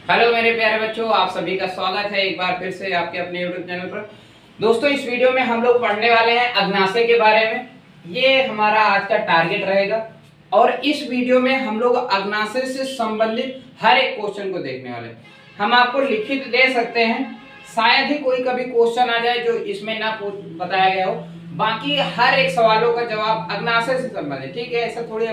Hello मेरे प्यारे बच्चों, आप सभी का स्वागत है एक बार फिर से आपके अपने YouTube चैनल पर। दोस्तों, इस वीडियो में हम लोग पढ़ने वाले हैं अग्नाशय के बारे में। ये हमारा आज का टारगेट रहेगा और इस वीडियो में हम लोग अग्नाशय से संबंधित हर एक क्वेश्चन को देखने वाले हैं। हम आपको लिखित दे सकते हैं, शायद ही कोई कभी क्वेश्चन आ जाए जो इसमें ना बताया गया हो। बाकी हर एक सवालों का जवाब अग्नाशय से संबंधित, ठीक है। ऐसा थोड़ी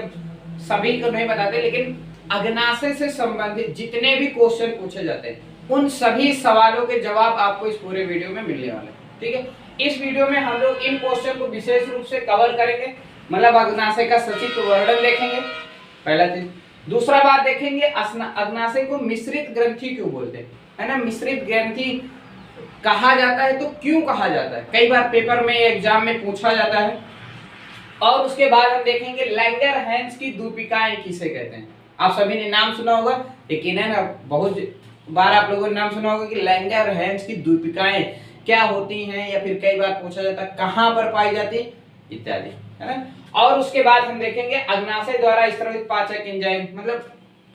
सभी को नहीं बताते, लेकिन अग्नाशय से संबंधित जितने भी क्वेश्चन पूछे जाते हैं उन सभी सवालों के जवाब आपको इस पूरे वीडियो में मिलने वाले हैं, ठीक है। इस वीडियो में हम लोग इन क्वेश्चन को विशेष रूप से कवर करेंगे, मतलब अग्नाशय का सचित्र वर्णन देखेंगे, पहला चीज। दूसरा बात देखेंगे, अग्नाशय को मिश्रित ग्रंथि क्यों बोलते हैं, है ना। मिश्रित ग्रंथि कहा जाता है तो क्यों कहा जाता है, कई बार पेपर में एग्जाम में पूछा जाता है। और उसके बाद हम देखेंगे लैंगरहैंस की दीपिकाएं किसे कहते हैं। आप सभी ने नाम सुना होगा, लेकिन है ना, बहुत बार आप लोगों ने नाम सुना होगा कि लैंगरहैंस की दीपिकाएं क्या होती हैं, या फिर कई बार पूछा जाता है कहां पर पाई जाती इत्यादि, है ना। और उसके बाद हम देखेंगे अग्नाशय द्वारा स्रावित पाचक एंजाइम, मतलब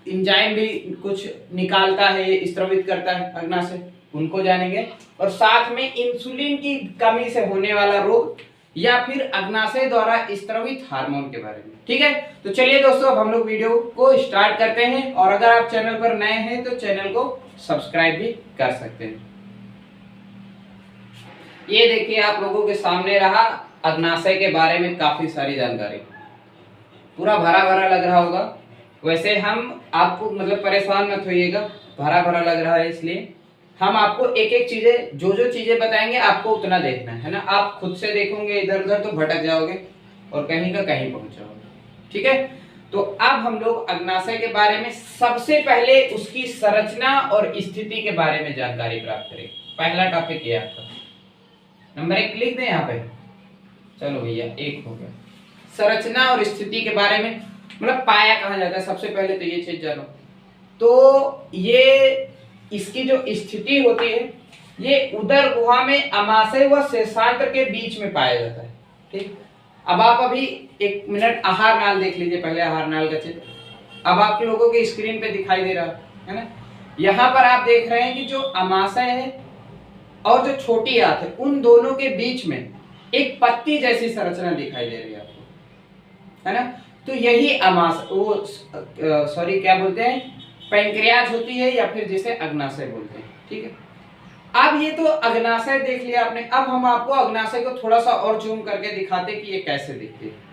एंजाइम भी कुछ निकालता है, स्रावित करता है अग्नाशय, उनको जानेंगे। और साथ में इंसुलिन की कमी से होने वाला रोग या फिर अग्नाशय द्वारा स्रावित हार्मोन के बारे में, ठीक है। तो चलिए दोस्तों, अब हम लोग वीडियो को स्टार्ट करते हैं। और अगर आप चैनल पर नए हैं तो चैनल को सब्सक्राइब भी कर सकते हैं। ये देखिए, आप लोगों के सामने रहा अग्नाशय के बारे में काफी सारी जानकारी, पूरा भरा भरा लग रहा होगा। वैसे हम आपको मतलब परेशान मत होइएगा, भरा भरा लग रहा है इसलिए हम आपको एक एक चीजें, जो जो चीजें बताएंगे आपको उतना देखना है ना। आप खुद से देखोगे इधर उधर तो भटक जाओगे और कहीं का कहीं पहुंच जाओगे, ठीक है। तो अब हम लोग अग्नाशय के बारे में सबसे पहले उसकी संरचना और स्थिति के बारे में जानकारी प्राप्त करें। पहला टॉपिक ये आपका, नंबर 1 लिख दें यहाँ पे। चलो भैया, 1 हो गया। संरचना और स्थिति के बारे में, मतलब पाया कहा जाता है, सबसे पहले तो ये चीज जानो। तो ये इसकी जो स्थिति होती है, ये उदर गुहा में अमाशय व शेषांत्र के बीच में पाया जाता है, ठीक। अब आप अभी 1 मिनट आहार नाल देख लीजिए, पहले आहार नाल का चित्र अब आप लोगों के स्क्रीन पे दिखाई दे रहा है ना। यहाँ पर आप देख रहे हैं कि जो अमाशय है और जो छोटी आंत है, उन दोनों के बीच में एक पत्ती जैसी संरचना दिखाई दे रही है आपको, है ना। तो यही अमाशय, वो सॉरी क्या बोलते हैं, पैंक्रियाज होती है, या फिर जिसे अग्नाशय बोलते हैं, ठीक है। अब ये तो अग्नाशय देख लिया आपने। अब हम आपको अग्नाशय को थोड़ा सा और जूम करके दिखाते कि ये कैसे दिखती है।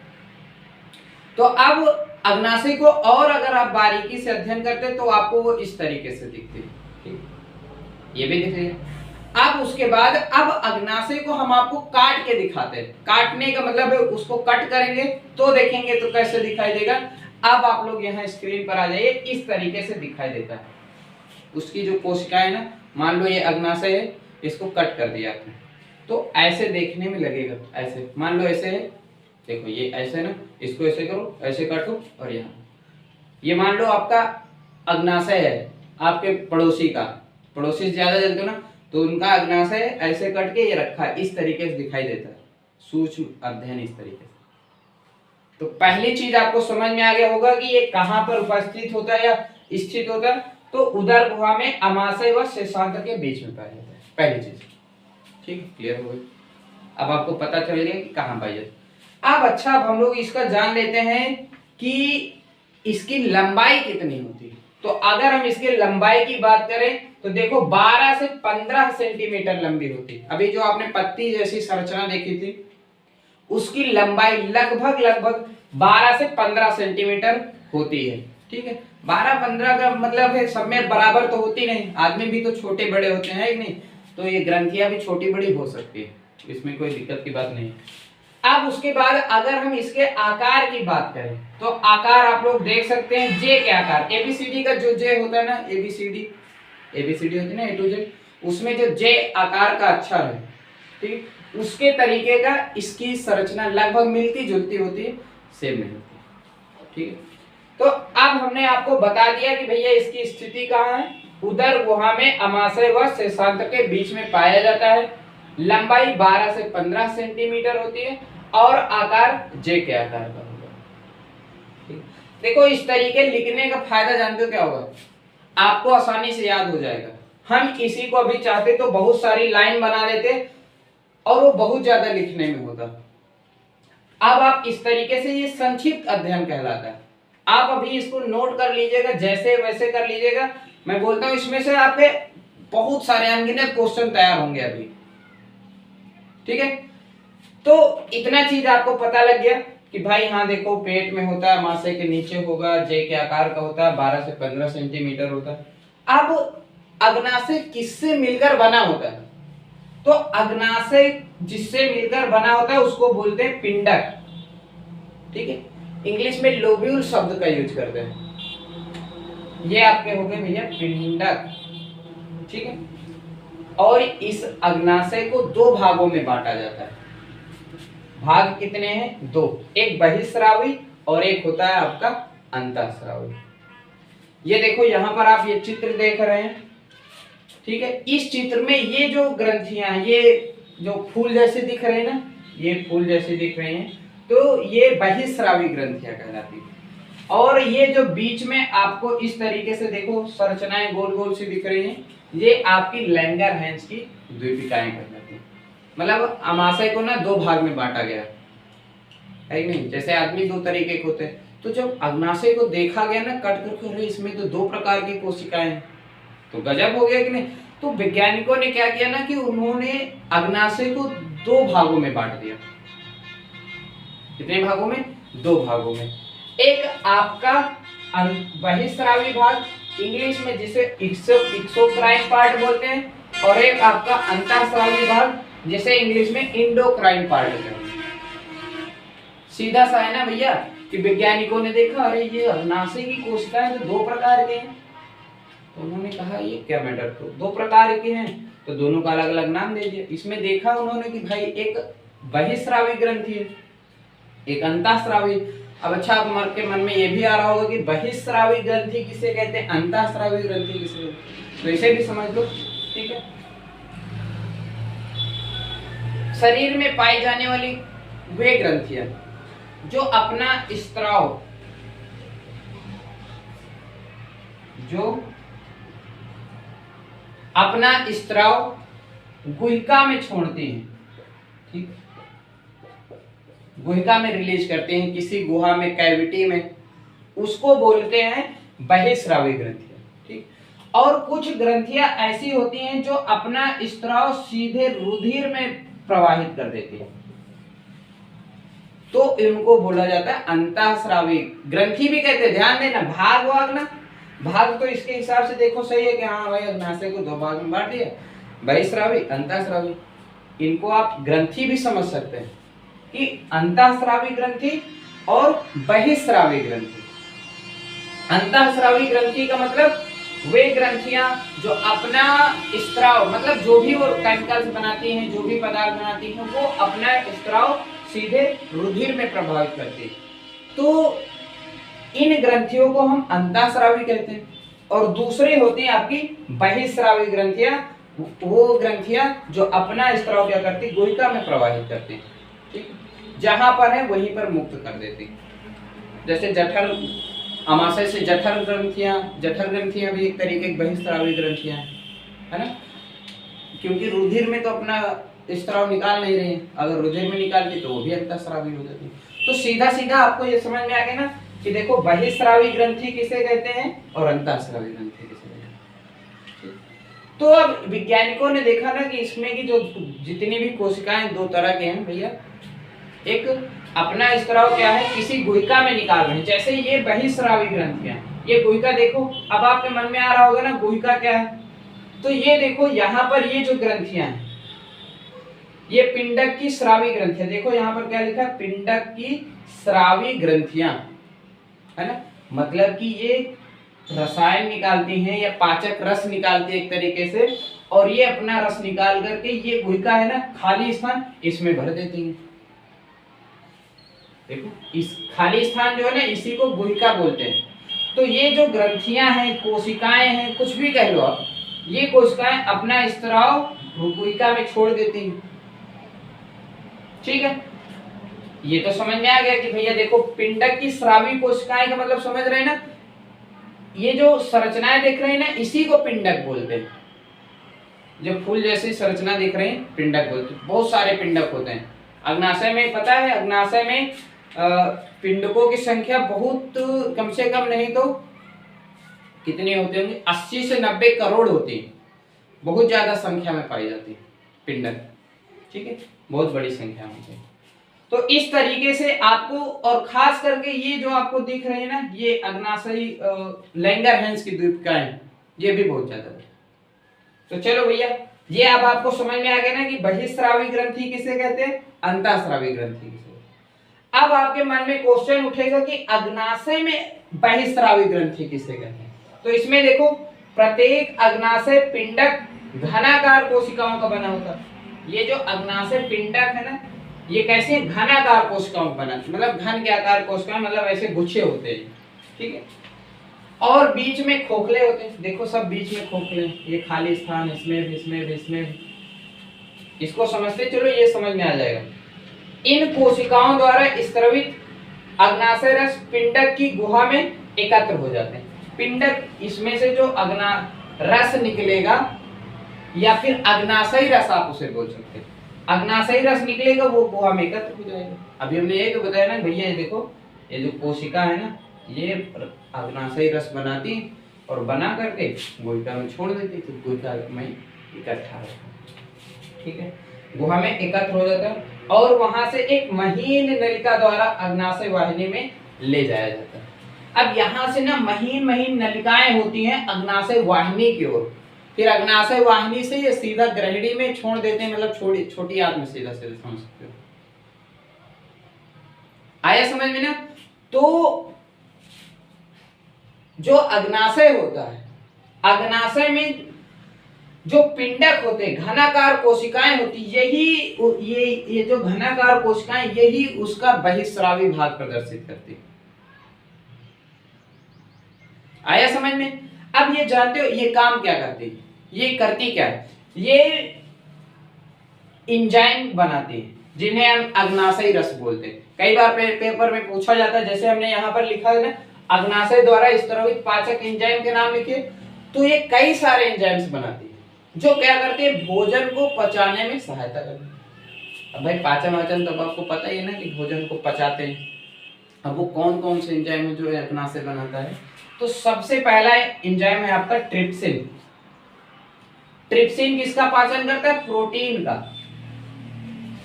तो अब अग्नाशय को और अगर आप बारीकी से अध्ययन करते तो आपको वो इस तरीके से दिखती है, ठीक। ये भी दिख रही है। अब उसके बाद अब अग्नाशय को हम आपको काट के दिखाते हैं। काटने का मतलब है उसको कट करेंगे तो देखेंगे तो कैसे दिखाई देगा। अब आप लोग यहाँ स्क्रीन पर आ जाइए, इस तरीके से दिखाई देता है। उसकी जो कोशिकाएं ना, मान लो ये अग्नाशय है, इसको कट कर दिया आपने तो ऐसे देखने में लगेगा। ऐसे मान लो, ऐसे है, देखो ये ऐसे ना, इसको ऐसे करो, ऐसे काटो, और यहाँ ये मान लो आपका अग्नाशय है, आपके पड़ोसी का, पड़ोसी से ज्यादा जलते हो ना, तो उनका अग्नाशय ऐसे कट के ये रखा है, इस तरीके से दिखाई देता है। सूक्ष्म अध्ययन इस तरीके से। तो पहली चीज आपको समझ में आ गया होगा कि ये कहां पर उपस्थित होता है या स्थित होता है। तो उदर गुहा में अमाशय व शेषांत्र के बीच में पाया जाता है, पहली चीज, ठीक, क्लियर हो गई। अब आपको पता चल गया कि कहां पाई जाती है। अब अच्छा, अब हम लोग इसका जान लेते हैं कि इसकी लंबाई कितनी होती है। तो अगर हम इसकी लंबाई की बात करें तो देखो 12 से 15 सेंटीमीटर लंबी होती है। अभी जो आपने पत्ती जैसी संरचना देखी थी, उसकी लंबाई लगभग 12 से 15 सेंटीमीटर होती है, ठीक है। 12-15 का मतलब है सब में बराबर तो होती नहीं, आदमी भी तो छोटे बड़े होते हैं कि नहीं, तो ये ग्रंथियां भी छोटी बड़ी हो सकती है, इसमें कोई दिक्कत की बात नहीं। अब उसके बाद अगर हम इसके आकार की बात करें तो आकार आप लोग देख सकते हैं जे के आकार, एबीसीडी का जो जे होता है ना, एबीसीडी होती है ना, ए टू जेड, उसमें जो जे आकार का अक्षर है, ठीक, उसके तरीके का इसकी संरचना लगभग मिलती जुलती होती है, सेम नहीं होती, ठीक है। तो अब हमने आपको बता दिया कि भैया इसकी स्थिति कहाँ है, उदर गुहा में अमाशय व शेषांत्र के बीच में पाया जाता है। लंबाई 12 से 15 सेंटीमीटर होती है और आकार जे के आकार का होगा। देखो, इस तरीके लिखने का फायदा जानते हो क्या होगा, आपको आसानी से याद हो जाएगा। हम इसी को अभी चाहते तो बहुत सारी लाइन बना लेते और वो बहुत ज्यादा लिखने में होता। अब आप इस तरीके से, ये संक्षिप्त अध्ययन कहलाता है। आप अभी इसको नोट कर लीजिएगा, जैसे वैसे कर लीजिएगा। मैं बोलता हूं इसमें से आपके बहुत सारे अनगिनत क्वेश्चन तैयार होंगे अभी। ठीक है, तो इतना चीज आपको पता लग गया कि भाई हाँ देखो, पेट में होता है, मासे के नीचे होगा, जे के आकार का होता है, 12 से 15 सेंटीमीटर होता है। अब अग्नाशय किससे मिलकर बना होता है? तो अग्नाशय जिससे मिलकर बना होता है उसको बोलते हैं पिंडक। ठीक है, इंग्लिश में लोब्यूल शब्द का यूज करते हैं। ये आपके हो गए भैया पिंडक। ठीक है, और इस अग्नाशय को दो भागों में बांटा जाता है। भाग कितने हैं? दो, एक बहिस्रावी और एक होता है आपका अंतःस्रावी। ये देखो यहां पर आप ये चित्र देख रहे हैं। ठीक है, इस चित्र में ये जो ग्रंथियां हैं, ये जो फूल जैसे दिख रहे हैं ना, ये फूल जैसे दिख रहे हैं, तो ये बहिस्रावी ग्रंथियां कहलाती हैं। और ये जो बीच में आपको इस तरीके से देखो संरचनाएं गोल गोल सी दिख रही हैं, ये आपकी लैंगरहैंस की द्वीपिकाएं कहलाती हैं। मतलब अमाशय को ना दो भाग में बांटा गया है कि नहीं? जैसे आदमी दो तरीके के होते हैं, तो जब अग्नाशय को देखा गया ना कट करके, अरे इसमें तो दो प्रकार की कोशिकाएं हैं, तो गजब हो गया कि नहीं? तो वैज्ञानिकों ने क्या किया ना कि उन्होंने अग्नाशय को दो भागों में बांट दिया। कितने भागों में? दो भागों में। एक आपका बहिस्रावी भाग, इंग्लिश में जिसे एक्सोक्राइन पार्ट बोलते हैं, और एक आपका अंतःस्रावी भाग जिसे इंग्लिश में इंडोक्राइन पार्ट कहते हैं। सीधा सा है ना भैया कि वैज्ञानिकों ने देखा अरे ये अग्नाशय की कोशिकाएं तो दो प्रकार के हैं, तो उन्होंने कहा ये क्या मैटर, तो दो प्रकार के हैं तो दोनों का अलग अलग नाम दे दिया। इसमें देखा उन्होंने कि भाई एक बहिस्रावी ग्रंथि है, एक अंतःस्रावी। अब अच्छा, आपके मन में ये भी आ रहा होगा कि बहिस्रावी ग्रंथि किसे कहते हैं, अंतःस्रावी ग्रंथि किसे कहते हैं, तो इसे भी समझ लो। ठीक है, शरीर में पाई जाने वाली वे ग्रंथियां जो अपना स्त्राव, गुहिका में छोड़ती हैं। ठीक, गुहिका में रिलीज करते हैं किसी गुहा में, कैविटी में, उसको बोलते हैं बहिस्रावी ग्रंथियां। ठीक, और कुछ ग्रंथियां ऐसी होती हैं जो अपना स्त्राव सीधे रुधिर में प्रवाहित कर देती है, तो इनको बोला जाता है अंतःस्रावी ग्रंथि भी कहते हैं। ध्यान देना, भाग वाग ना, भाग तो इसके हिसाब से देखो सही है कि हाँ भाई अग्नाशय को दो भाग में बांट दिया, बहिस्रावी अंतःस्रावी। इनको आप ग्रंथि भी समझ सकते हैं कि अंतःस्रावी ग्रंथि और बहिस्रावी ग्रंथि। अंतःस्रावी ग्रंथि का मतलब वे ग्रंथियां जो अपना स्त्राव, मतलब जो भी वो केमिकल्स बनाती हैं, जो भी पदार्थ बनाती हैं, वो अपना स्त्राव सीधे रुधिर में प्रभावित करती है, तो इन ग्रंथियों को हम अंतःस्रावी कहते हैं। और दूसरी होती है आपकी बहिस्रावी ग्रंथियां, वो ग्रंथियां जो अपना स्त्राव क्या करती, गुहिका में प्रवाहित करती। ठीक, जहां पर है वहीं पर मुक्त कर देती। जैसे जठर, अमाशय से जठर ग्रंथियां भी एक तरीके की बहिस्रावी ग्रंथियां हैं, है ना, क्योंकि रुधिर में तो अपना स्त्राव निकाल नहीं रहे हैं, अगर रुधिर में निकालती तो वो भी अंतःस्रावी हो जाती। तो सीधा सीधा आपको ये समझ में आ गया ना कि देखो बहिस्रावी ग्रंथि किसे कहते हैं और अंतःस्रावी ग्रंथि किसे कहते हैं। तो अब वैज्ञानिकों ने देखा ना कि इसमें की जो जितनी भी कोशिकाएं दो तरह के हैं भैया, एक अपना स्त्राव क्या है किसी गुहिका में निकाल रहे हैं, जैसे ये बहिस्रावी ग्रंथियां, ये गुहिका देखो, अब आपके मन में आ रहा होगा ना गुहिका क्या है, तो ये देखो यहाँ पर ये जो ग्रंथियां हैं, ये पिंडक की स्रावी ग्रंथियां, देखो यहाँ पर क्या लिखा है, पिंडक की स्रावी ग्रंथियां, है ना, मतलब कि ये रसायन निकालती हैं या पाचक रस निकालती है एक तरीके से, और ये अपना रस निकाल करके ये गुहिका है ना, खाली स्थान इसमें भर देती हैं। देखो इस खाली स्थान जो है ना, इसी को गुहिका बोलते हैं। तो ये जो ग्रंथियां हैं, कोशिकाएं हैं, कुछ भी कह लो आप, ये कोशिकाएं अपना स्त्राव गुहिका में छोड़ देती हैं। ठीक है, ये तो समझ में आ गया कि भैया देखो पिंडक की स्रावी कोशिकाएं का मतलब समझ रहे हैं ना, ये जो संरचनाएं दिख रही है ना, इसी को पिंडक बोलते हैं। जो फूल जैसी संरचना दिख रही है पिंडक बोलते हैं। बहुत सारे पिंडक होते हैं अग्नाशय में। पता है अग्नाशय में पिंडकों की संख्या बहुत, कम से कम नहीं तो कितनी होती होंगी, 80 से 90 करोड़ होती है। बहुत ज्यादा संख्या में पाई जाती है पिंडक, ठीक है, बहुत बड़ी संख्या में होती है। तो इस तरीके से आपको, और खास करके ये जो आपको दिख रही है ना, ये अग्नाशयी लैंगरहैंस की द्वीपिकाएं, ये भी बहुत ज्यादा है। तो चलो भैया, ये अब आपको समझ में आ गया ना कि बहिस्रावी ग्रंथि किसे कहते हैं, अंतःस्रावी ग्रंथि किसे। अब आपके मन में क्वेश्चन उठेगा कि अग्नाशय में बहिस्रावी ग्रंथि किसे कहते हैं। तो इसमें देखो, प्रत्येक अग्नाशय पिंडक घनाकार कोशिकाओं का बना होता है। ये जो अग्नाशय पिंडक है ना, ये कैसे घनाकार कोशिकाओं का बना, मतलब घन के आकार कोशिकाएं, मतलब ऐसे गुच्छे होते हैं, ठीक है। और बीच में खोखले होते हैं, देखो सब बीच में खोखले, ये खाली स्थान, इसमें भी, इसमें भी, इसमें भी। इसको समझते चलो, ये समझ में आ जाएगा। इन कोशिकाओं द्वारा स्रावित अग्नाशय रस पिंडक की गुहा में एकत्र हो जाते हैं। पिंडक, इसमें से जो रस निकलेगा, या फिर अग्नाशयी रस आप उसे बोल सकते हैं, अग्नाशयी रस निकलेगा, वो गुहा में एकत्र हो जाएगा। अभी हमने ये तो बताया ना भैया, ये देखो, ये जो कोशिका है ना, ये अग्नाशयी रस बनाती और बना करके गुहिका में छोड़ देती, तो गुहिका में इकट्ठा होता है, ठीक है, गुहा में एकत्र हो जाता है, और वहां से एक महीन नलिका द्वारा अग्नाशय वाहिनी में ले जाया जाता है। अब यहाँ से ना महीन महीन नलिकाएं होती हैं अग्नाशय वाहिनी की ओर, फिर अग्नाशय वाहिनी से ये सीधा ग्रहिणी में छोड़ देते हैं, मतलब छोटी आंत में सीधा सीधा, समझ सकते हो। आया समझ में ना। तो जो अग्नाशय होता है, अग्नाशय में जो पिंडक होते हैं, घनाकार कोशिकाएं होती, ये जो घनाकार कोशिकाएं, यही उसका बहिस्रावी भाग प्रदर्शित करती है। आया समझ में। अब ये जानते हो ये काम क्या करती है, ये करती क्या है, ये एंजाइम बनाती है, जिन्हें हम अग्नाशयी रस बोलते हैं। कई बार पेपर में पूछा जाता है, जैसे हमने यहाँ पर लिखा है ना, अग्नाशय द्वारा स्रावित पाचक एंजाइम के नाम लिखे, तो ये कई सारे एंजाइम्स बनाती है, जो क्या करते हैं, भोजन को पचाने में सहायता करते हैं। अब भाई पाचन वाचन तो आपको पता ही है ना कि भोजन को पचाते हैं। अब वो कौन कौन से एंजाइम है जो अग्नाशय बनाता है, तो सबसे पहला एंजाइम है आपका ट्रिप्सिन। ट्रिप्सिन किसका पाचन करता है, प्रोटीन का,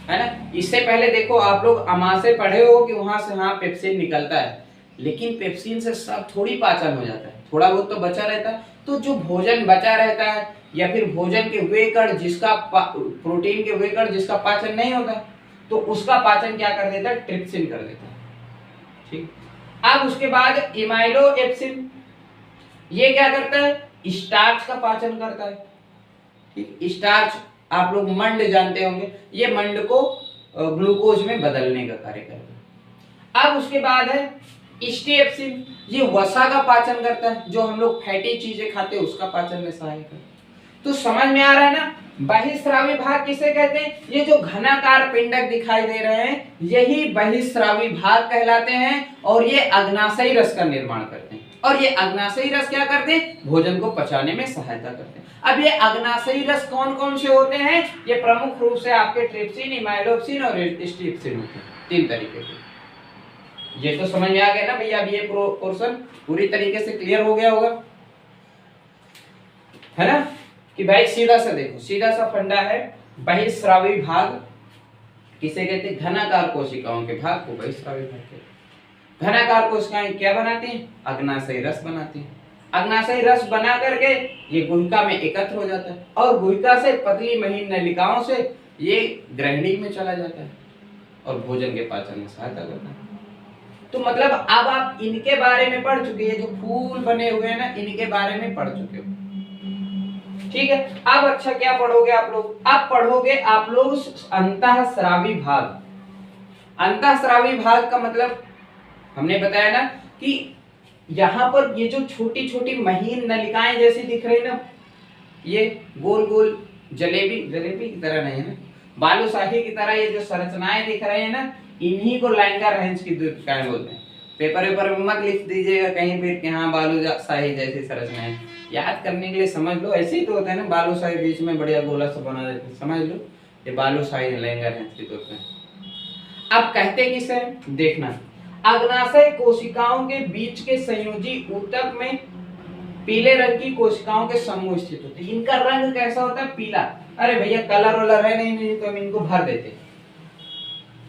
है ना। इससे पहले देखो आप लोग आमाशय पढ़े हो कि वहां से हाँ पेप्सिन निकलता है, लेकिन पेप्सिन से सब थोड़ी पाचन हो जाता है, थोड़ा बहुत तो बचा रहता है। तो जो भोजन बचा रहता है, या फिर भोजन के वे कण जिसका प्रोटीन के वे कण जिसका पाचन नहीं होता, तो उसका पाचन क्या कर देता है, ट्रिप्सिन कर देता है, ठीक। अब उसके बाद इमाइलोएप्सिन, ये क्या करता है, स्टार्च का पाचन करता है, ठीक। स्टार्च आप लोग मंड जानते होंगे, ये मंड को ग्लूकोज में बदलने का कार्य करता है। अब उसके बाद है स्टेप्सिन, ये वसा का पाचन करता है, जो हम लोग फैटी चीजें खाते हैं उसका पाचन में सहायक है। तो समझ में आ रहा है ना, बहिस्रावी भाग किसे कहते हैं, ये जो घनाकार पिंडक दिखाई दे रहे हैं, यही बहिस्रावी भाग कहलाते हैं, और ये अग्नाशयी रस का निर्माण करते हैं। और ये अग्नाशयी रस क्या करते हैं, भोजन को पचाने में सहायता करते हैं। अब ये अग्नाशयी रस कौन कौन से होते हैं, ये प्रमुख रूप से आपके ट्रिप्सिन, इमाइलोप्सिन और स्टेप्सिन होते हैं, 3 तरीके के। ये तो समझ में आ गया ना भैया, अब ये पोर्शन पूरी तरीके से क्लियर हो गया होगा, है ना, कि भाई सीधा सा देखो, सीधा सा फंडा है, बहिस्रावी भाग किसे कहते हैं, घनाकार कोशिकाओं के भाग को बहिस्रावी भाग कहते हैं। घनाकार कोशिकाएं क्या बनाती हैं, अग्नाशयी रस बनाती हैं। अग्नाशयी रस बना करके ये गुहिका में एकत्र हो जाता है, और गुहिका से पतली महीन नलिकाओं से ये ग्रहिणी में चला जाता है, और भोजन के पाचन में सहायता करता है। तो मतलब अब आप इनके बारे में पढ़ चुके हैं, जो फूल बने हुए हैं ना, इनके बारे में पढ़ चुके हो, ठीक है। अब अच्छा क्या पढ़ोगे आप लोग, अब पढ़ोगे आप लोग अंतःस्रावी भाग। अंतःस्रावी भाग का मतलब हमने बताया ना कि यहाँ पर ये जो छोटी छोटी महीन नलिकाएं जैसी दिख रही ना, ये गोल गोल जलेबी की तरह नहीं है ना, बालूशाही की तरह ये जो संरचनाएं दिख रही है ना, इन्हीं को लैंगरहैंस की द्वीपिकाएं बोलते हैं। पेपर वेपर में मत लिख दीजिएगा कहीं फिर कि हाँ बालूशाही जैसी संरचना है। याद करने के लिए समझ लो, ऐसे ही तो होता है ना, बालूशाही बीच में बढ़िया गोला सा बना देते, समझ लो ये बालूशाही लैंगरहैंस के होते हैं। अब कहते किसे, देखना, अग्नाशय कोशिकाओं के बीच के संयोजी ऊतक में पीले रंग की कोशिकाओं के समूह स्थित होते हैं। इनका रंग कैसा होता है, पीला। अरे भैया कलर वलर है नहीं तो हम इनको भर देते।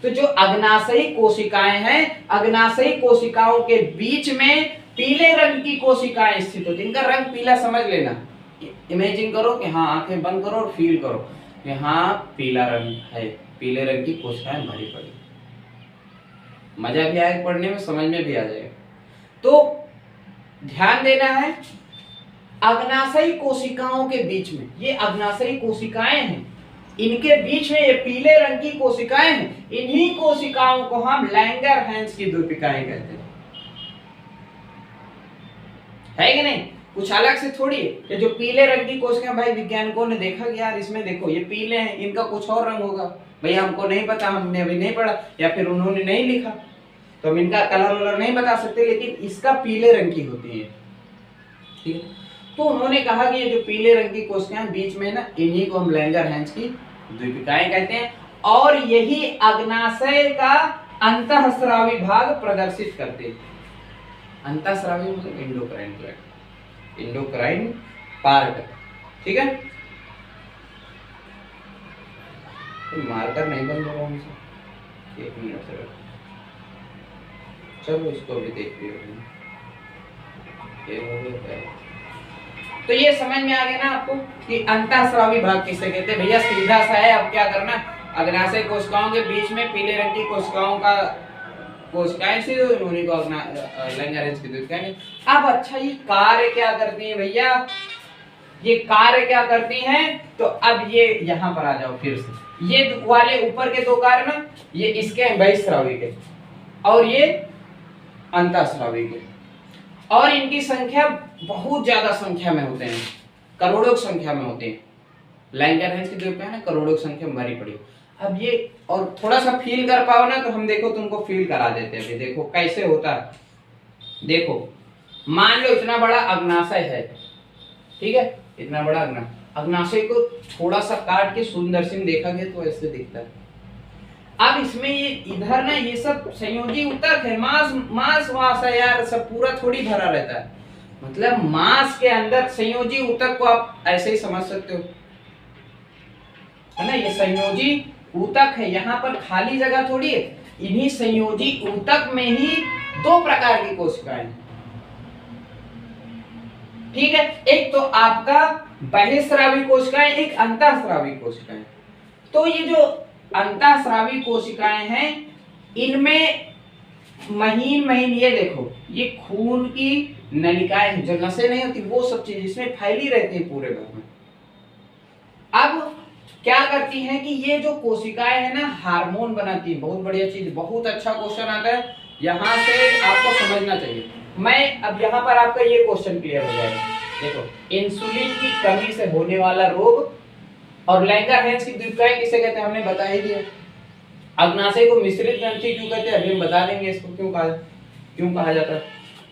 तो जो अग्नाशयी कोशिकाएं हैं, अग्नाशयी कोशिकाओं के बीच में पीले रंग की कोशिकाएं स्थित होती हैं। इनका रंग पीला समझ लेना, इमेजिन करो कि हाँ, आंखें बंद करो और फील करो कि हाँ पीला रंग है, पीले रंग की कोशिकाएं भरी पड़ी। मजा भी आएगा पढ़ने में, समझ में भी आ जाएगा। तो ध्यान देना है, अग्नाशयी कोशिकाओं के बीच में, ये अग्नाशयी कोशिकाएं हैं, इनके बीच में ये पीले रंग की कोशिकाएं हैं। इन्हीं कोशिकाओं को हम लैंगरहैंस की द्वीपिकाएं कहते हैं, है कि नहीं? कुछ अलग से थोड़ी है। ये जो पीले रंग की कोशिकाएं, भाई वैज्ञानिकों ने देखा कि यार इसमें देखो ये पीले हैं, इनका कुछ और रंग होगा, भैया हमको नहीं पता, हमने अभी नहीं पढ़ा या फिर उन्होंने नहीं लिखा, तो हम इनका कलर वलर नहीं बता सकते, लेकिन इसका पीले रंग की होती है, ठीक है। तो उन्होंने कहा कि ये जो पीले रंग की कोशिकाएं बीच में ना, इन्हीं को हम लैंगरहैंस की द्वीपिकाएं कहते हैं। और यही अग्नाशय का अंतःस्रावी भाग प्रदर्शित करते हैं। अंतःस्रावी मतलब एंडोक्राइन ट्रैक्ट, एंडोक्राइन पार्ट, ठीक है। मार्कर नहीं बंद हो रहा हमसे, 1 मिनट से रखो। चलो इसको भी देख लियो। तो ये समझ में आ गया ना आपको कि अंतःस्रावी भाग किसे कहते हैं। भैया सीधा सा है, अब क्या करना, अग्नाशय कोशिकाओं के बीच में पीले रंग की कोशिकाओं का कोशिकाएं से उन्हीं को लैंगरहैंस की द्वीपिकाएं। अब अच्छा, ये कार्य क्या करती है भैया, ये कार्य क्या करती हैं? तो अब ये यहाँ पर आ जाओ फिर से, ये वाले ऊपर के 2 कार्य ना, ये इसके हैं बहिस्रावी के और ये अंतःस्रावी के, और इनकी संख्या बहुत ज्यादा संख्या में होते हैं, करोड़ों की संख्या में होते हैं। लैंगरहैंस की द्वीपिकाएं ना करोड़ों की संख्या में भरी पड़ी। अब ये और थोड़ा सा फील कर पाओ ना, तो हम देखो तुमको फील करा देते हैं। अभी देखो कैसे होता है। देखो मान लो इतना बड़ा अग्नाशय है, ठीक है, इतना बड़ा अग्नाशय को थोड़ा सा काट के सूक्ष्मदर्शी में देखा गया तो ऐसे दिखता है। अब इसमें ये इधर ना ये सब संयोजी ऊतक है, मांस वास है यार, सब पूरा थोड़ी भरा रहता है। मतलब मांस के अंदर संयोजी ऊतक को आप ऐसे ही समझ सकते हो, है ना। ये संयोजी ऊतक है, यहाँ पर खाली जगह थोड़ी है। इन्हीं संयोजी ऊतक में ही 2 प्रकार की कोशिकाएं, ठीक है। एक तो आपका बहिस्रावी कोशिकाएं, एक अंतःस्रावी कोशिकाएं। तो ये जो अंतःस्रावी कोशिकाएं हैं, इनमें महीन महीन, ये देखो ये खून की नलिकाएं हैं, जो नसें नहीं होती, वो सब चीज इसमें फैली रहती है पूरे भर में। अब क्या करती हैं कि ये जो कोशिकाएं है ना, हार्मोन बनाती है। बहुत बढ़िया चीज, बहुत अच्छा क्वेश्चन आता है, यहाँ से आपको समझना चाहिए। मैं अब यहाँ पर आपका ये क्वेश्चन क्लियर हो जाएगा। देखो, इंसुलिन की कमी से होने वाला रोग और लैंगरहैंस की द्वीपिकाएं किसे कहते हैं, हमने बता ही दिया। अग्नाशय को मिश्रित ग्रंथि क्यों कहते हैं, अभी हम बता देंगे इसको क्यों कहा जाता है।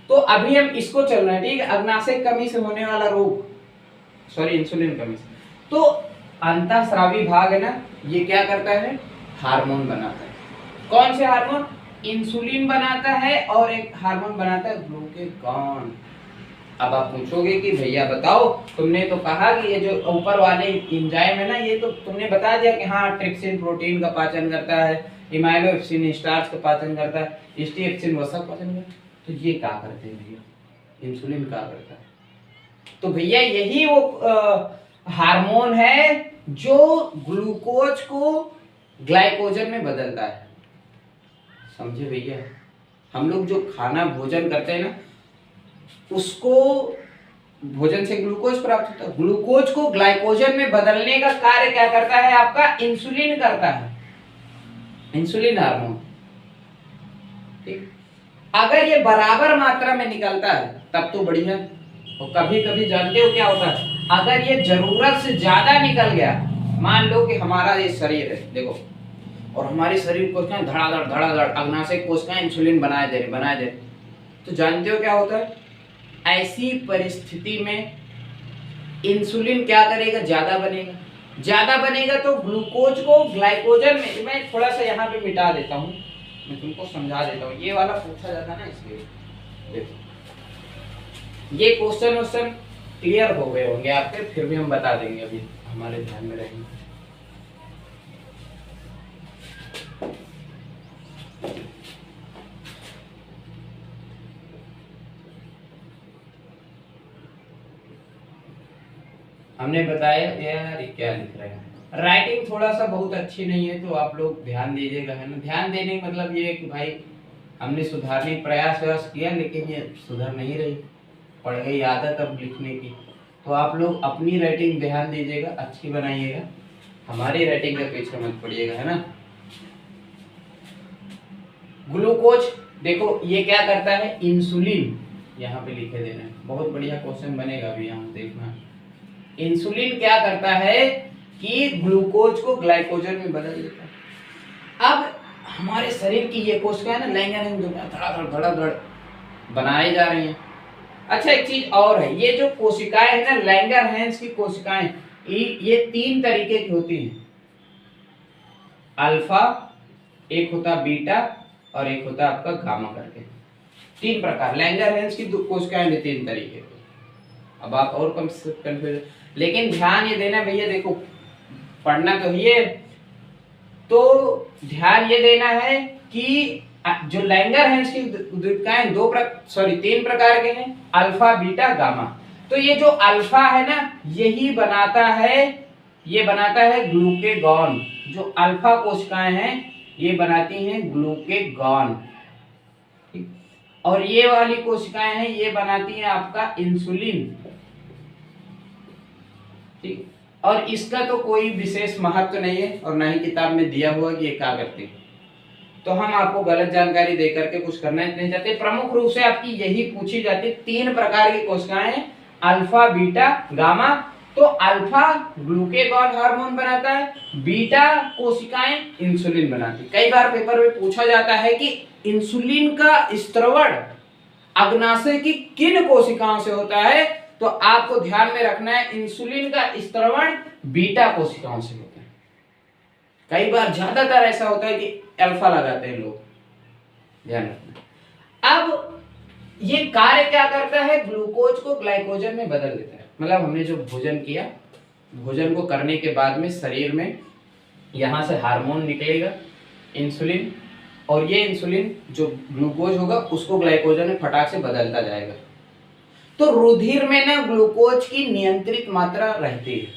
तो अभी हम इसको चल रहे हैं, ठीक है। अग्नाशय कमी से होने वाला रोग, सॉरी इंसुलिन कमी से। तो अंतःस्रावी भाग है ना, ये क्या करता है, हार्मोन बनाता है। कौन से हार्मोन? इंसुलिन बनाता है और एक हार्मोन बनाता है ग्लूकागॉन। अब आप पूछोगे कि भैया बताओ, तुमने तो कहा कि ये जो ऊपर वाले एंजाइम है ना, ये तो तुमने बता दिया कि हाँ ट्रिप्सिन प्रोटीन का पाचन करता है, इमाइलोएक्सिन स्टार्च का पाचन करता है, स्टीएक्सिन वसा का पाचन करता है। तो ये क्या करते हैं भैया, इंसुलिन क्या करता है? तो भैया यही वो हार्मोन है जो ग्लूकोज को ग्लाइकोजन में बदलता है। समझे भैया? हम लोग जो खाना भोजन करते हैं ना, उसको भोजन से ग्लूकोज प्राप्त होता है। ग्लूकोज को ग्लाइकोजन में बदलने का कार्य क्या करता है? आपका इंसुलिन करता है, इंसुलिन हार्मोन, ठीक। अगर ये बराबर मात्रा में निकलता है तब तो बढ़िया। और कभी कभी जानते हो क्या होता है, अगर ये जरूरत से ज्यादा निकल गया, मान लो कि हमारा ये शरीर है, देखो, और हमारे शरीर कोशिकाएं धड़ाधड़ अग्नाशय कोशिकाएं इंसुलिन बनाए दे रहे, तो जानते हो क्या होता है, ऐसी परिस्थिति में इंसुलिन क्या करेगा, ज्यादा बनेगा। ज्यादा बनेगा तो ग्लूकोज को ग्लाइकोजन में, मैं थोड़ा सा यहाँ पे मिटा देता हूँ, मैं तुमको समझा देता हूँ, ये वाला पूछा जाता ना इसलिए। देखो ये क्वेश्चन क्लियर हो गए होंगे आपके, फिर भी हम बता देंगे, अभी हमारे ध्यान में रहेंगे। हमने बताया यार ये क्या लिख रहे हैं, राइटिंग थोड़ा सा बहुत अच्छी नहीं है, तो आप लोग ध्यान दीजिएगा, है ना। ध्यान देने का मतलब ये है कि भाई हमने सुधारने का प्रयास किया, लेकिन ये सुधर नहीं रही, पड़ गई आदत अब लिखने की। तो आप लोग अपनी राइटिंग ध्यान दीजिएगा, अच्छी बनाइएगा, हमारी राइटिंग के पीछे मत पड़िएगा, है ना। ग्लूकोज देखो ये क्या करता है, इंसुलिन यहाँ पे लिखे देना है, बहुत बढ़िया क्वेश्चन बनेगा अभी यहाँ देखना। इंसुलिन क्या करता है कि ग्लूकोज को ग्लाइकोजन में बदल देता है। अब हमारे शरीर की ये कोशिकाएं ना लैंगर धड़ बनाई जा रही हैं। अच्छा एक चीज और है, ये जो कोशिकाएं है ना लैंगरहैंस की कोशिकाएं, ये 3 तरीके की होती हैं, अल्फा, एक होता बीटा और एक होता आपका गामा करके, 3 प्रकार लैंगरहैंस की कोशिकाएं भी 3 तरीके की। अब आप और कंफ्यूज, लेकिन ध्यान ये देना भैया, देखो पढ़ना तो ये, तो ध्यान ये देना है कि जो लैंगरहैंस की कोशिकाएं 3 प्रकार के हैं, अल्फा बीटा गामा। तो ये जो अल्फा है ना यही बनाता है, ये बनाता है ग्लूकेगॉन। जो अल्फा कोशिकाएं हैं ये बनाती हैं ग्लूकेगॉन, और ये वाली कोशिकाएं हैं ये बनाती हैं आपका इंसुलिन, ठीक। और इसका तो कोई विशेष महत्व नहीं है और ना ही किताब में दिया हुआ कि ये क्या करती है, तो हम आपको गलत जानकारी दे करके कुछ करना नहीं चाहते। प्रमुख रूप से आपकी यही पूछी जाती है, 3 प्रकार की कोशिकाएं हैं, अल्फा बीटा गामा। तो अल्फा ग्लूकेगॉन हार्मोन बनाता है, बीटा कोशिकाएं इंसुलिन बनाती है। कई बार पेपर में पूछा जाता है कि इंसुलिन का स्त्रवण अग्नाशय की किन कोशिकाओं से होता है, तो आपको ध्यान में रखना है इंसुलिन का स्त्रवण बीटा कोशिकाओं से होता है। कई बार ज्यादातर ऐसा होता है कि अल्फा लगाते हैं लोग, ध्यान रखना। अब ये कार्य क्या करता है, ग्लूकोज को ग्लाइकोजन में बदल देता है। मतलब हमने जो भोजन किया, भोजन को करने के बाद में शरीर में यहां से हार्मोन निकलेगा इंसुलिन, और ये इंसुलिन जो ग्लूकोज होगा उसको ग्लाइकोजन में फटाक से बदलता जाएगा। तो रुधिर में ना ग्लूकोज की नियंत्रित मात्रा रहती है।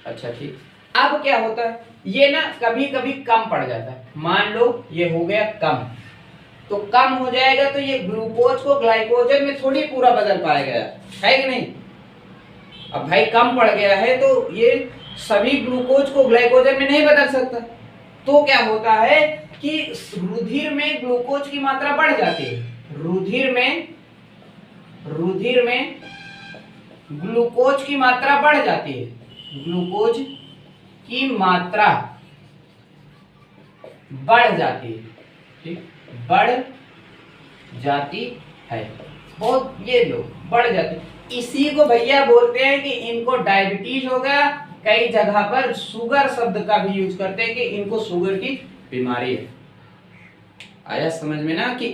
अच्छा ठीक, अब क्या होता है, ये ना कभी कभी कम पड़ जाता है। मान लो ये हो गया कम, तो कम हो जाएगा तो ये ग्लूकोज को ग्लाइकोजन में थोड़ी पूरा बदल पाएगा, है कि नहीं। अब भाई कम पड़ गया है तो ये सभी ग्लूकोज को ग्लाइकोजन में नहीं बदल सकता, तो क्या होता है कि रुधिर में ग्लूकोज की मात्रा बढ़ जाती है। रुधिर में ग्लूकोज की मात्रा बढ़ जाती है, ग्लूकोज की मात्रा बढ़ जाती है, ठीक, बढ़ जाती है, बहुत ये लोग बढ़ जाती है। इसी को भैया बोलते हैं कि इनको डायबिटीज हो गया। कई जगह पर शुगर शब्द का भी यूज करते हैं कि इनको शुगर की बीमारी है। आया समझ में ना कि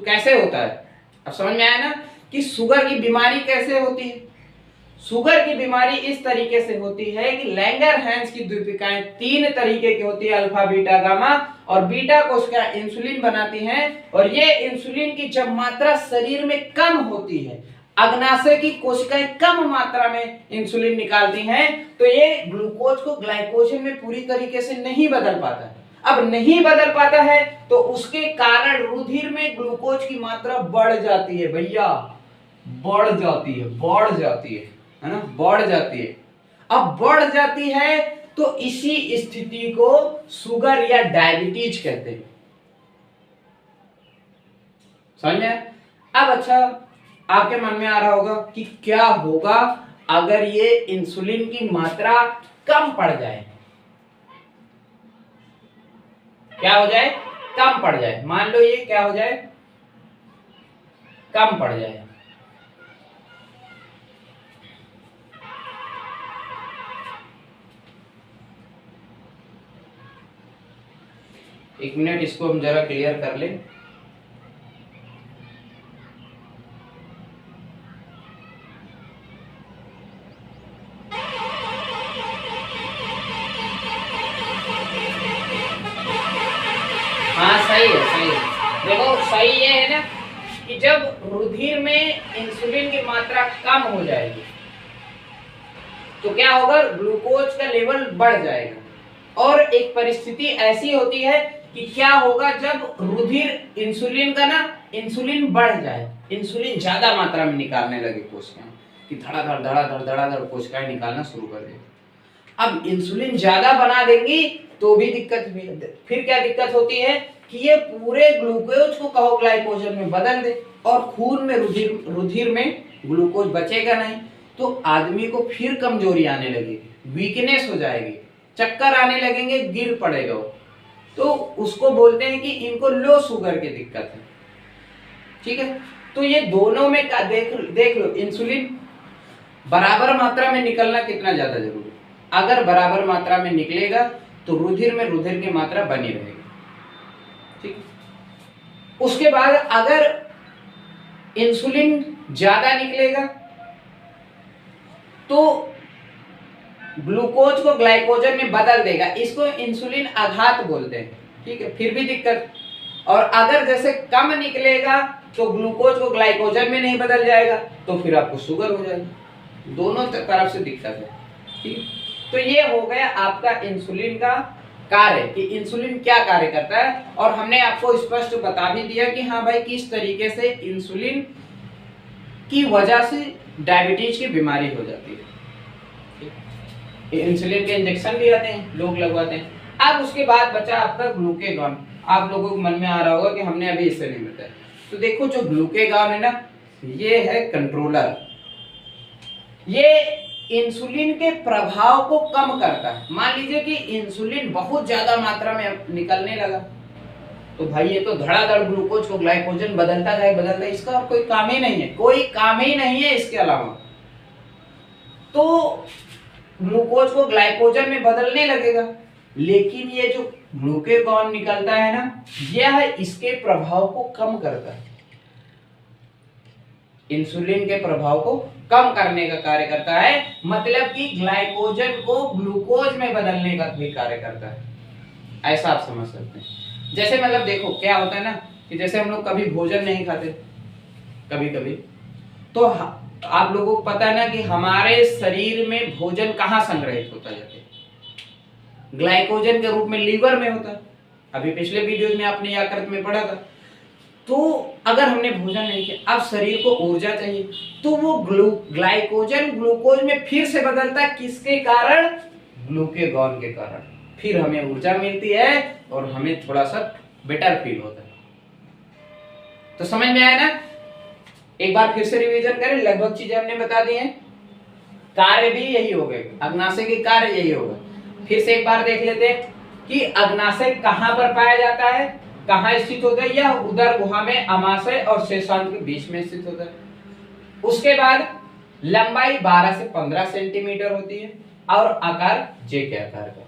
कैसे होता है, अब समझ में आया ना कि शुगर की बीमारी कैसे होती है। शुगर की बीमारी इस तरीके से होती है कि लैंगरहैंस की द्वीपिकाएं 3 तरीके की होती है, अल्फा बीटा गामा, और बीटा कोशिकाएं इंसुलिन बनाती हैं, और ये इंसुलिन की जब मात्रा शरीर में कम होती है, अग्नाशय की कोशिकाएं कम मात्रा में इंसुलिन निकालती हैं, तो ये ग्लूकोज को ग्लाइकोजन में पूरी तरीके से नहीं बदल पाता है। अब नहीं बदल पाता है तो उसके कारण रुधिर में ग्लूकोज की मात्रा बढ़ जाती है भैया, बढ़ जाती है ना, बढ़ जाती है। अब बढ़ जाती है तो इसी स्थिति को शुगर या डायबिटीज कहते हैं, समझ में। अब अच्छा आपके मन में आ रहा होगा कि क्या होगा अगर ये इंसुलिन की मात्रा कम पड़ जाए, क्या हो जाए, कम पड़ जाए। मान लो ये क्या हो जाए, कम पड़ जाए। एक मिनट, इसको हम जरा क्लियर कर लें। हाँ सही है, सही है। देखो सही ये है ना कि जब रुधिर में इंसुलिन की मात्रा कम हो जाएगी तो क्या होगा, ग्लूकोज का लेवल बढ़ जाएगा। और एक परिस्थिति ऐसी होती है कि क्या होगा, जब रुधिर इंसुलिन का ना इंसुलिन बढ़ जाए, इंसुलिन ज्यादा मात्रा में निकालने लगे कोशिकाएं, कि धड़ाधड़ कोशिकाएं निकालना शुरू कर देगी। अब इंसुलिन ज्यादा बना देंगी तो भी दिक्कत भी। फिर क्या दिक्कत होती है कि ये पूरे ग्लूकोज को कहो ग्लाइकोजन में बदल दे और खून में रुधिर में ग्लूकोज बचेगा नहीं, तो आदमी को फिर कमजोरी आने लगेगी, वीकनेस हो जाएगी, चक्कर आने लगेंगे, गिर पड़ेगा वो। तो उसको बोलते हैं कि इनको लो शुगर की दिक्कत है। ठीक है, तो ये दोनों में देख लो, इंसुलिन बराबर मात्रा में निकलना कितना ज्यादा जरूरी है। अगर बराबर मात्रा में निकलेगा तो रुधिर में रुधिर की मात्रा बनी रहेगी। ठीक, उसके बाद अगर इंसुलिन ज्यादा निकलेगा तो ग्लूकोज को ग्लाइकोजन में बदल देगा, इसको इंसुलिन आघात बोलते हैं। ठीक है, फिर भी दिक्कत। और अगर जैसे कम निकलेगा तो ग्लूकोज को ग्लाइकोजन में नहीं बदल जाएगा तो फिर आपको शुगर हो जाएगी। दोनों तरफ से दिक्कत है। ठीक, तो ये हो गया आपका इंसुलिन का कार्य कि इंसुलिन क्या कार्य करता है। और हमने आपको स्पष्ट बता भी दिया कि हाँ भाई किस तरीके से इंसुलिन की वजह से डायबिटीज की बीमारी हो जाती है। इंसुलिन के इंजेक्शन भी आते हैं, लोग लगवाते हैं। अब उसके बाद बचा आपका ग्लूकेगॉन। आप लोगों को मन में आ रहा होगा कि हमने अभी इससे नहीं बताया। तो देखो जो ग्लूकेगॉन है ना, ये है कंट्रोलर। ये इंसुलिन के प्रभाव को कम करता है। मान लीजिए कि इंसुलिन बहुत ज्यादा मात्रा में निकलने लगा तो भाई ये तो धड़ाधड़ ग्लूकोज को ग्लाइकोजन बदलता जाए, इसका कोई काम ही नहीं है, कोई काम ही नहीं है इसके अलावा। तो ग्लूकोज को ग्लाइकोजन में बदलने लगेगा, लेकिन ये जो ग्लूकेगॉन निकलता है ना, यह इसके प्रभाव को कम करता है। इंसुलिन के प्रभाव को कम करने का कार्य करता है, मतलब कि ग्लाइकोजन को ग्लूकोज में बदलने का भी कार्य करता है। ऐसा आप समझ सकते हैं। जैसे मतलब देखो क्या होता है ना कि जैसे हम लोग कभी भोजन नहीं खाते, कभी कभी, तो आप लोगों को पता है ना कि हमारे शरीर में भोजन कहाँ संग्रहित होता जाता है, ग्लाइकोजन के रूप में लीवर में होता है। अभी पिछले वीडियो में आपने यकृत में पढ़ा था। तो अगर हमने भोजन नहीं किया, अब शरीर को ऊर्जा चाहिए, तो वो ग्लाइकोजन ग्लूकोज में फिर से बदलता है। किसके कारण? ग्लूकेगॉन के कारण। फिर हमें ऊर्जा मिलती है और हमें थोड़ा सा बेटर फील होता है। तो समझ में आया ना? एक बार फिर से रिवीजन करें, लगभग चीजें हमने बता दी हैं। कार्य भी यही हो गए, अग्नाशय के कार्य यही होगा। फिर से एक बार देख लेते हैं कि अग्नाशय कहां पर पाया जाता है, कहां स्थित होता है। यह उदर गुहा में अमाशय और शेषांग के बीच में स्थित होता है। उसके बाद लंबाई 12 से 15 सेंटीमीटर होती है और आकार जे के आकार का।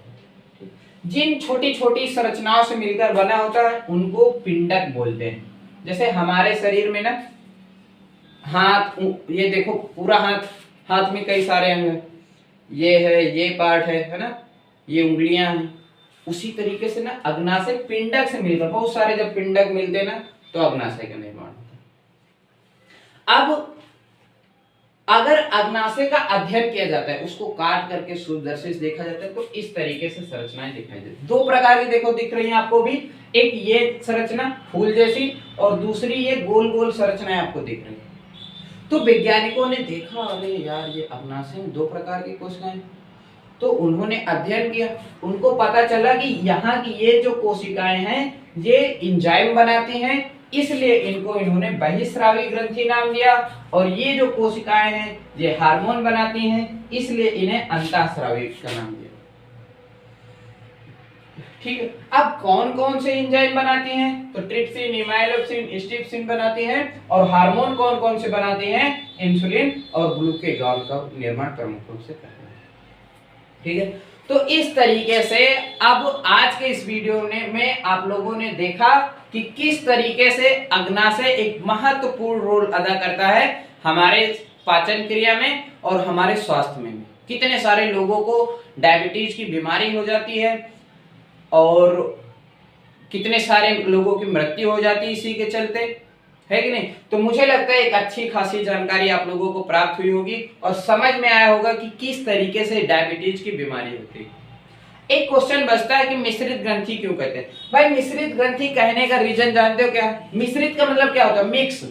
जिन छोटी छोटी संरचनाओं से मिलकर बना होता है उनको पिंडक बोलते हैं। जैसे हमारे शरीर में ना हाथ, ये देखो पूरा हाथ में कई सारे अंग हैं, ये है, ये पार्ट है ना, ये उंगलियां हैं। उसी तरीके से ना अग्नाशय पिंडक से मिलकर, बहुत सारे जब पिंडक मिलते हैं ना तो अग्नाशय का निर्माण होता है। अब अगर अग्नाशय का अध्ययन किया जाता है, उसको काट करके सूक्ष्मदर्शी से देखा जाता है, तो इस तरीके से संरचनाएं दिखाई देती। दो प्रकार की देखो दिख रही हैं आपको भी, एक ये संरचना फूल जैसी और दूसरी ये गोल गोल संरचनाएं आपको दिख रही है। तो वैज्ञानिकों ने देखा, अरे यार ये अग्नाशय में दो प्रकार की कोशिकाएं, तो उन्होंने अध्ययन किया। उनको पता चला कि यहाँ की ये जो कोशिकाएं हैं ये एंजाइम बनाती हैं, इसलिए इन्होंने बहिस्रावी ग्रंथि नाम दिया। और ये जो कोशिकाएं हैं ये हार्मोन बनाती हैं, इसलिए इन्हें अंतःस्रावी का नाम दिया। ठीक है। अब कौन कौन से एंजाइम बनाती हैं? तो ट्रिप्सिन, इमाइलोप्सिन, स्ट्रिप्सिन बनाती हैं। और हार्मोन कौन कौन से बनाती हैं? इंसुलिन और ग्लूकेगॉन का निर्माण प्रमुख रूप से करते हैं। ठीक है, तो इस तरीके से अब आज के इस वीडियो में आप लोगों ने देखा कि किस तरीके से अग्नाशय एक महत्वपूर्ण रोल अदा करता है हमारे पाचन क्रिया में और हमारे स्वास्थ्य में। कितने सारे लोगों को डायबिटीज की बीमारी हो जाती है और कितने सारे लोगों की मृत्यु हो जाती है इसी के चलते, है कि नहीं? तो मुझे लगता है एक अच्छी खासी जानकारी आप लोगों को प्राप्त हुई होगी और समझ में आया होगा कि किस तरीके से डायबिटीज की बीमारी होती है। एक क्वेश्चन बचता है कि मिश्रित ग्रंथि क्यों कहते हैं? भाई मिश्रित ग्रंथि कहने का रीजन जानते हो क्या? मिश्रित का मतलब क्या होता है? मिक्स।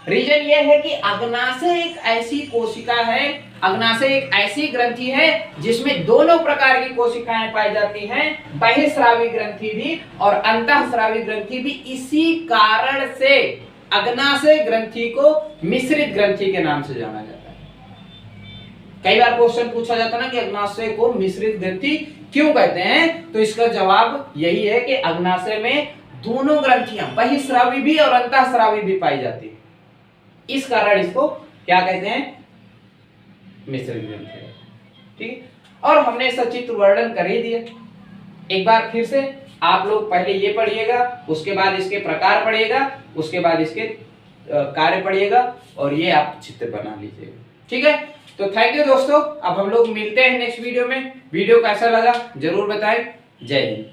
रीजन यह है कि अग्नाशय एक ऐसी कोशिका है, अग्नाशय एक ऐसी ग्रंथि है जिसमें दोनों प्रकार की कोशिकाएं पाई जाती हैं, बहिस्रावी ग्रंथि भी और अंतःस्रावी ग्रंथि भी। इसी कारण से अग्नाशय ग्रंथि को मिश्रित ग्रंथि के नाम से जाना जाता है। कई बार क्वेश्चन पूछा जाता है ना कि अग्नाशय को मिश्रित ग्रंथि क्यों कहते हैं, तो इसका जवाब यही है कि अग्नाशय में दोनों ग्रंथियां बहिस्रावी भी और अंतःस्रावी भी पाई जाती है, इस कारण इसको क्या कहते हैं? मिश्रित ग्रंथि। ठीक, और हमने सचित्र वर्णन कर ही दिया। एक बार फिर से आप लोग पहले ये पढ़िएगा, उसके बाद इसके प्रकार पढ़िएगा, उसके बाद इसके कार्य पढ़िएगा और ये आप चित्र बना लीजिएगा। ठीक है, तो थैंक यू दोस्तों। अब हम लोग मिलते हैं नेक्स्ट वीडियो में। वीडियो कैसा लगा जरूर बताएं। जय हिंद।